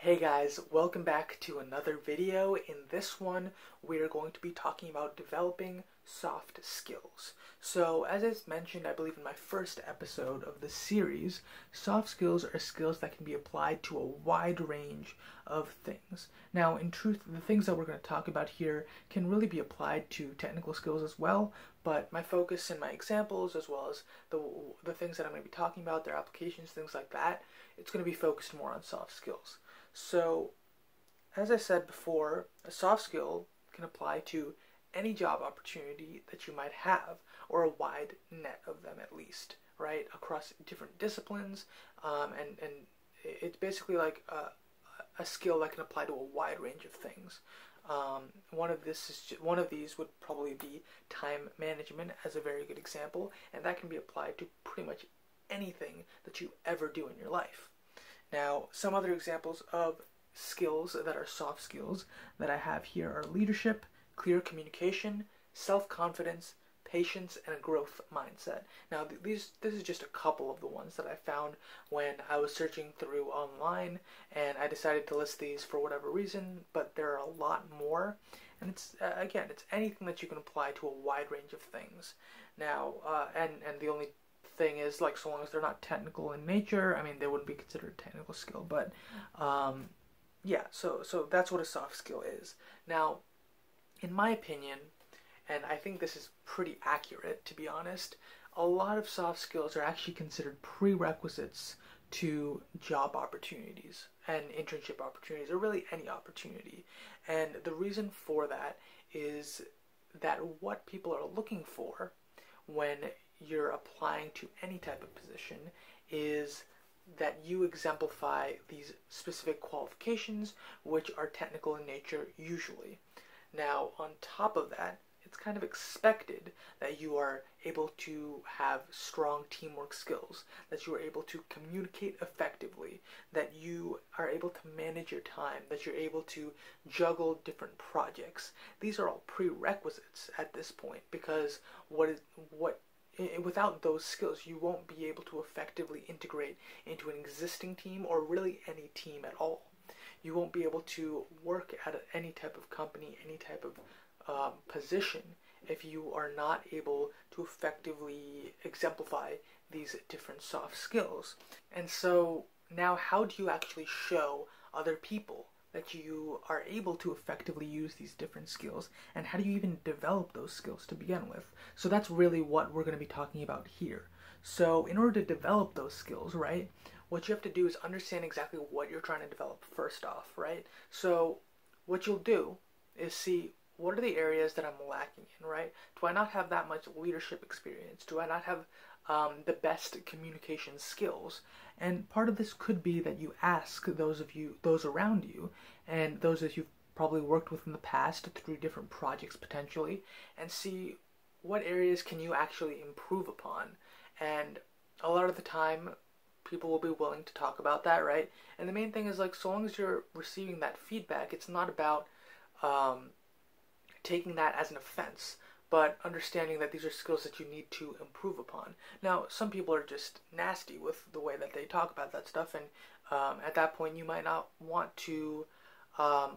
Hey guys, welcome back to another video. In this one, we are going to be talking about developing soft skills. So, as I mentioned, I believe in my first episode of the series, soft skills are skills that can be applied to a wide range of things. Now, in truth, the things that we're going to talk about here can really be applied to technical skills as well, but my focus in my examples, as well as the things that I'm going to be talking about, their applications, things like that, it's going to be focused more on soft skills. So, as I said before, a soft skill can apply to any job opportunity that you might have, or a wide net of them at least, right, across different disciplines, and it's basically like a skill that can apply to a wide range of things. One of these would probably be time management as a very good example, and that can be applied to pretty much anything that you ever do in your life. Now, some other examples of skills that are soft skills that I have here are leadership, clear communication, self-confidence, patience, and a growth mindset. Now, this is just a couple of the ones that I found when I was searching through online, and I decided to list these for whatever reason, but there are a lot more. And it's anything that you can apply to a wide range of things. Now, and the only thing is, like, so long as they're not technical in nature, I mean, they wouldn't be considered a technical skill, but yeah, so that's what a soft skill is. Now, in my opinion, and I think this is pretty accurate, to be honest, a lot of soft skills are actually considered prerequisites to job opportunities and internship opportunities, or really any opportunity. And the reason for that is that what people are looking for when you're applying to any type of position is that you exemplify these specific qualifications, which are technical in nature usually. Now, on top of that, it's kind of expected that you are able to have strong teamwork skills, that you are able to communicate effectively, that you are able to manage your time, that you're able to juggle different projects. These are all prerequisites at this point, because without those skills, you won't be able to effectively integrate into an existing team, or really any team at all. You won't be able to work at any type of company, any type of position, if you are not able to effectively exemplify these different soft skills. And so now, how do you actually show other people that you are able to effectively use these different skills, and how do you even develop those skills to begin with? So that's really what we're going to be talking about here. So in order to develop those skills, right, what you have to do is understand exactly what you're trying to develop first off, right? So what you'll do is see, what are the areas that I'm lacking in, right? Do I not have that much leadership experience? Do I not have the best communication skills? And part of this could be that you ask those around you, and those that you've probably worked with in the past through different projects potentially, and see what areas can you actually improve upon. And a lot of the time, people will be willing to talk about that, right? And the main thing is, like, so long as you're receiving that feedback, it's not about taking that as an offense, but understanding that these are skills that you need to improve upon. Now, some people are just nasty with the way that they talk about that stuff, and at that point you might not want to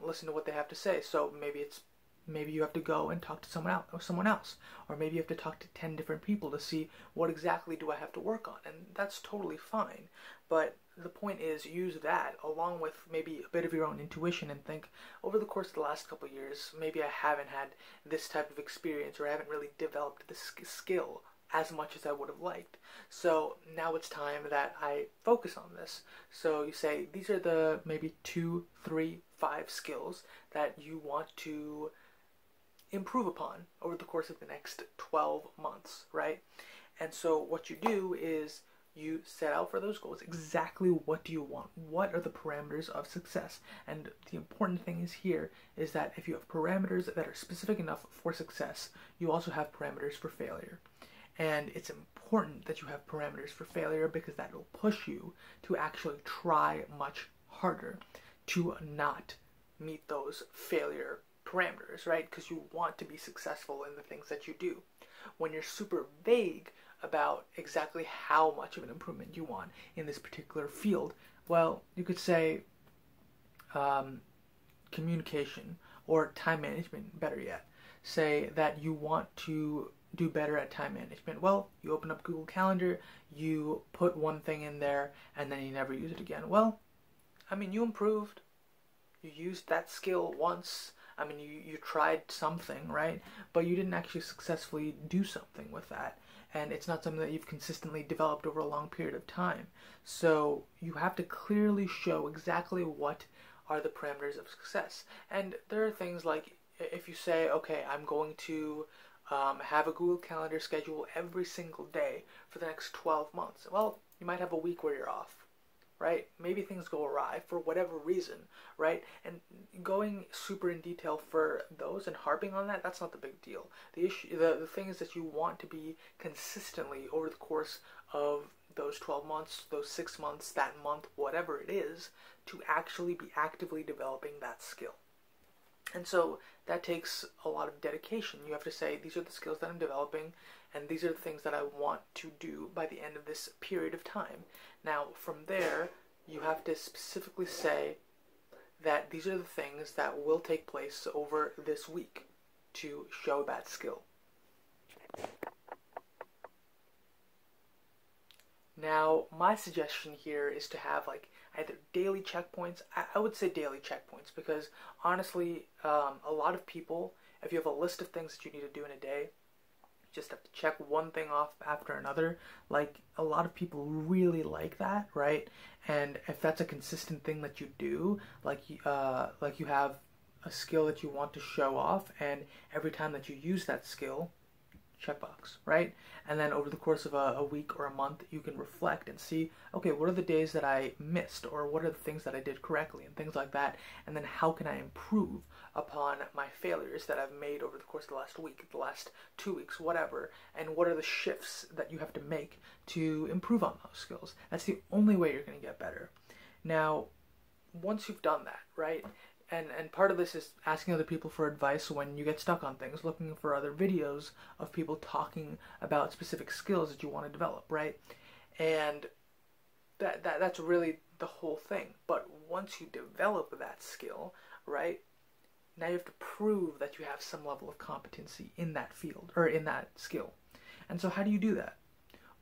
listen to what they have to say. So maybe you have to go and talk to someone else, or maybe you have to talk to 10 different people to see what exactly do I have to work on, and that's totally fine. But the point is, use that along with maybe a bit of your own intuition, and think, over the course of the last couple of years, maybe I haven't had this type of experience, or I haven't really developed this skill as much as I would have liked. So now it's time that I focus on this. So you say, these are the maybe 2, 3, 5 skills that you want to improve upon over the course of the next 12 months, right? And so what you do is you set out for those goals. Exactly what do you want? What are the parameters of success? And the important thing is that if you have parameters that are specific enough for success, you also have parameters for failure. And it's important that you have parameters for failure, because that will push you to actually try much harder to not meet those failure parameters, right? Because you want to be successful in the things that you do. When you're super vague about exactly how much of an improvement you want in this particular field, well, you could say, um, communication or time management, better yet. Say that you want to do better at time management. Well, you open up Google Calendar, you put one thing in there, and then you never use it again. Well, I mean, you improved. You used that skill once. I mean, you tried something, right? But you didn't actually successfully do something with that. And it's not something that you've consistently developed over a long period of time. So you have to clearly show exactly what are the parameters of success. And there are things like if you say, okay, I'm going to have a Google Calendar schedule every single day for the next 12 months. Well, you might have a week where you're off, right? Maybe things go awry for whatever reason, right? And going super in detail for those and harping on that, that's not the big deal. The issue, the thing is that you want to be consistently over the course of those 12 months, those 6 months, that month, whatever it is, to actually be actively developing that skill. And so that takes a lot of dedication. You have to say, these are the skills that I'm developing, and these are the things that I want to do by the end of this period of time. Now, from there, you have to specifically say that these are the things that will take place over this week to show that skill. Now, my suggestion here is to have like either daily checkpoints. I would say daily checkpoints because honestly, a lot of people, if you have a list of things that you need to do in a day, you just have to check one thing off after another. Like a lot of people really like that, right? And if that's a consistent thing that you do, like you have a skill that you want to show off, and every time that you use that skill, checkbox, right? And then over the course of a week or a month, you can reflect and see, okay, what are the days that I missed, or what are the things that I did correctly, and things like that. And then how can I improve upon my failures that I've made over the course of the last week, the last 2 weeks, whatever, and what are the shifts that you have to make to improve on those skills. That's the only way you're going to get better. Now, once you've done that, right, and part of this is asking other people for advice when you get stuck on things, looking for other videos of people talking about specific skills that you want to develop, right? And that's really the whole thing. But once you develop that skill, right, now you have to prove that you have some level of competency in that field, or in that skill. And so how do you do that?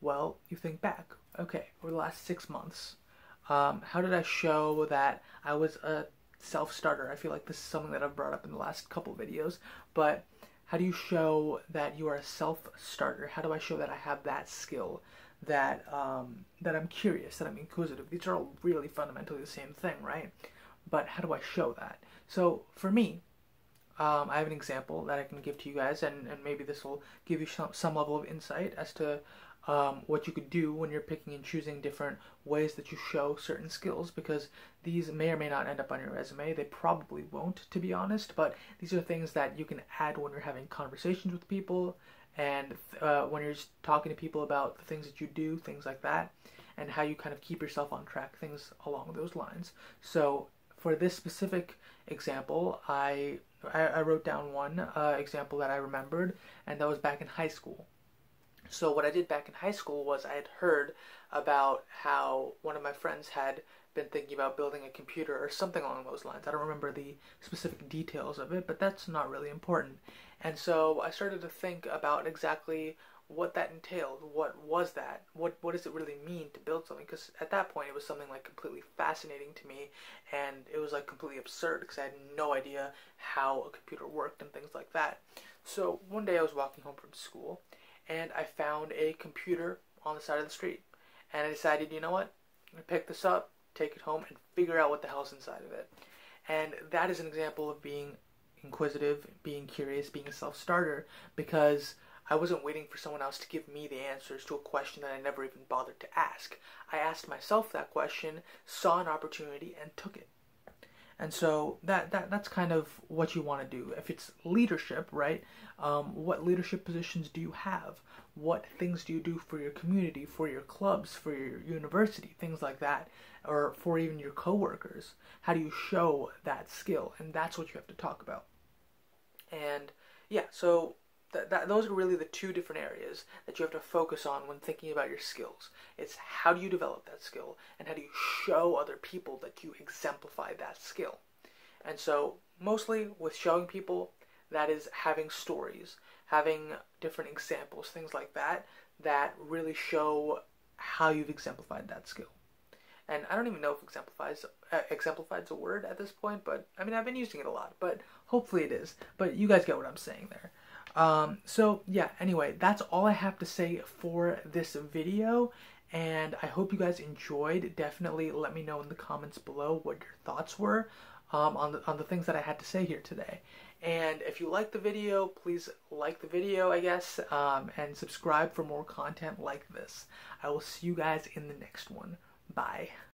Well, you think back, okay, over the last 6 months, how did I show that I was a self-starter? I feel like this is something that I've brought up in the last couple videos, but how do you show that you are a self-starter? How do I show that I have that skill, that that I'm curious, that I'm inquisitive? These are all really fundamentally the same thing, right? But how do I show that? So for me, I have an example that I can give to you guys, and maybe this will give you some level of insight as to what you could do when you're picking and choosing different ways that you show certain skills, because these may or may not end up on your resume. They probably won't, to be honest, but these are things that you can add when you're having conversations with people, and when you're just talking to people about the things that you do, things like that, and how you kind of keep yourself on track, things along those lines. So for this specific example, I wrote down one example that I remembered, and that was back in high school. So what I did back in high school was I had heard about how one of my friends had been thinking about building a computer or something along those lines. I don't remember the specific details of it, but that's not really important. And so I started to think about exactly what that entailed. What was that? What does it really mean to build something? Because at that point it was something like completely fascinating to me, and it was like completely absurd because I had no idea how a computer worked and things like that. So one day I was walking home from school, and I found a computer on the side of the street. And I decided, you know what? I'm going to pick this up, take it home, and figure out what the hell's inside of it. And that is an example of being inquisitive, being curious, being a self-starter, because I wasn't waiting for someone else to give me the answers to a question that I never even bothered to ask. I asked myself that question, saw an opportunity, and took it. And so that's kind of what you want to do. If it's leadership, right? What leadership positions do you have? What things do you do for your community, for your clubs, for your university, things like that, or for even your coworkers? How do you show that skill? And that's what you have to talk about. And yeah, so those are really the two different areas that you have to focus on when thinking about your skills. It's how do you develop that skill, and how do you show other people that you exemplify that skill. And so mostly with showing people, that is having stories, having different examples, things like that, that really show how you've exemplified that skill. And I don't even know if exemplified is a word at this point, but I mean, I've been using it a lot, but hopefully it is. But you guys get what I'm saying there. So yeah, anyway, that's all I have to say for this video, and I hope you guys enjoyed. Definitely let me know in the comments below what your thoughts were on the things that I had to say here today. And if you like the video, please like the video, I guess, and subscribe for more content like this. I will see you guys in the next one. Bye.